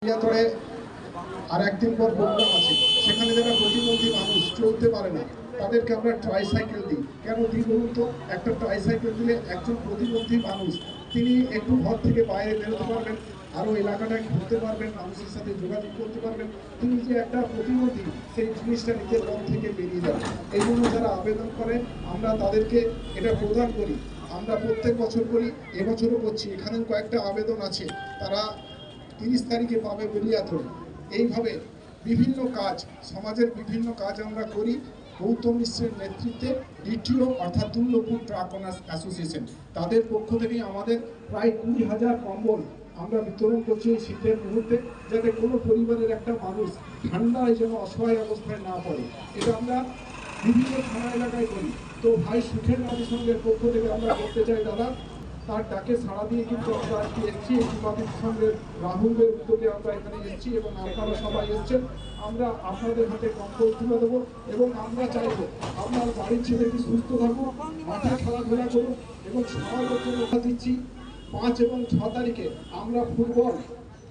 ইয়াতরে আর একদিন পর প্রোগ্রাম আছে, সেখানে যারা প্রতিবন্ধী মানুষ চলতে পারে না তাদেরকে আমরা ট্রাইসাইকেল দিই। কেন দিই বলুন তো? একটা ট্রাইসাইকেল দিলে একজন প্রতিবন্ধী মানুষ তিনি একটু ঘর থেকে বাইরে বেরোতে পারবেন, আরও এলাকাটায় ঘুরতে পারবেন, মানুষের সাথে যোগাযোগ করতে পারবেন। তিনি যে একটা প্রতিবন্ধী সেই জিনিসটা নিজের মন থেকে বেরিয়ে যাবে। এই জন্য যারা আবেদন করে আমরা তাদেরকে এটা প্রদান করি। আমরা প্রত্যেক বছর করি, এবছরও করছি। এখানেও কয়েকটা আবেদন আছে, তারা 30 তারিখে পাবে বেলিয়াতড়ে। এইভাবে বিভিন্ন কাজ, সমাজের বিভিন্ন কাজ আমরা করি। গৌতম মিশ্রের নেতৃত্বে ডিটিও অর্থাৎ দুর্লভপুর ট্রাক ওনার্স অ্যাসোসিয়েশন, তাদের পক্ষ থেকে আমাদের প্রায় 20,000 কম্বল আমরা বিতরণ করছি এই শীতের মুহূর্তে, যাতে কোনো পরিবারের একটা মানুষ ঠান্ডায় যেন অসহায় অবস্থায় না পড়ে। এটা আমরা বিভিন্ন থানা এলাকায় করি। তো ভাই সুখের সঙ্গের পক্ষ থেকে আমরা করতে চাই দাদা, তার ডাকে সাড়া দিয়ে কিন্তু আমরা আজকে এসেছি। এই যুবাদের সঙ্গে রাহুলের উদ্যোগে আমরা এখানে এসেছি এবং আপনারা সবাই এসছেন। আমরা আপনাদের হাতে কম্বল তুলে দেবো এবং আমরা চাইবো আপনার বাড়ির ছেলেকে সুস্থ থাকুক, মাঠে খেলাধুলা করুন এবং সবার জন্য দিচ্ছি 5 এবং 6 তারিখে আমরা ফুটবল,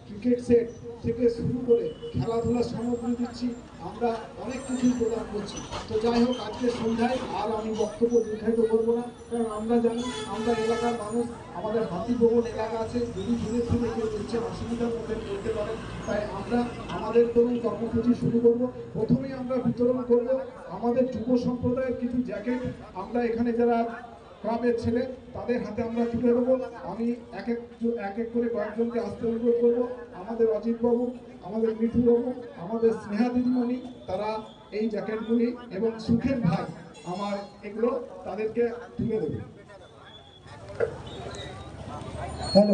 ক্রিকেট সেট থেকে শুরু করে খেলাধুলার সামগ্রী দিচ্ছি। আমরা অনেক কিছুই প্রদান করছি। তো যাই হোক, আজকে সন্ধ্যায় আর আমি বক্তব্য দীর্ঘায়িত করবো না, কারণ আমরা জানি আমরা এলাকার মানুষ, আমাদের হাতিভবন এলাকা আছে, যদি দূরে থেকে কেউ দেখছেন অসুবিধার মধ্যে পড়তে পারেন। তাই আমরা আমাদের তরুণ কর্মসূচি শুরু করব। প্রথমেই আমরা বিতরণ করব আমাদের যুব সম্প্রদায়ের কিছু জ্যাকেট। আমরা এখানে যারা ক্লাবের ছেলে তাদের হাতে আমরা তুলে দেবো। আমি এক এক করে কয়েকজনকে আসতে অনুরোধ করবো। আমাদের অজিত বাবু, আমাদের মিঠু বাবু, আমাদের স্নেহা দিদিমণি, তারা এই জ্যাকেটগুলি এবং সুখের ভাই আমার এগুলো তাদেরকে তুলে দেবে। হ্যালো,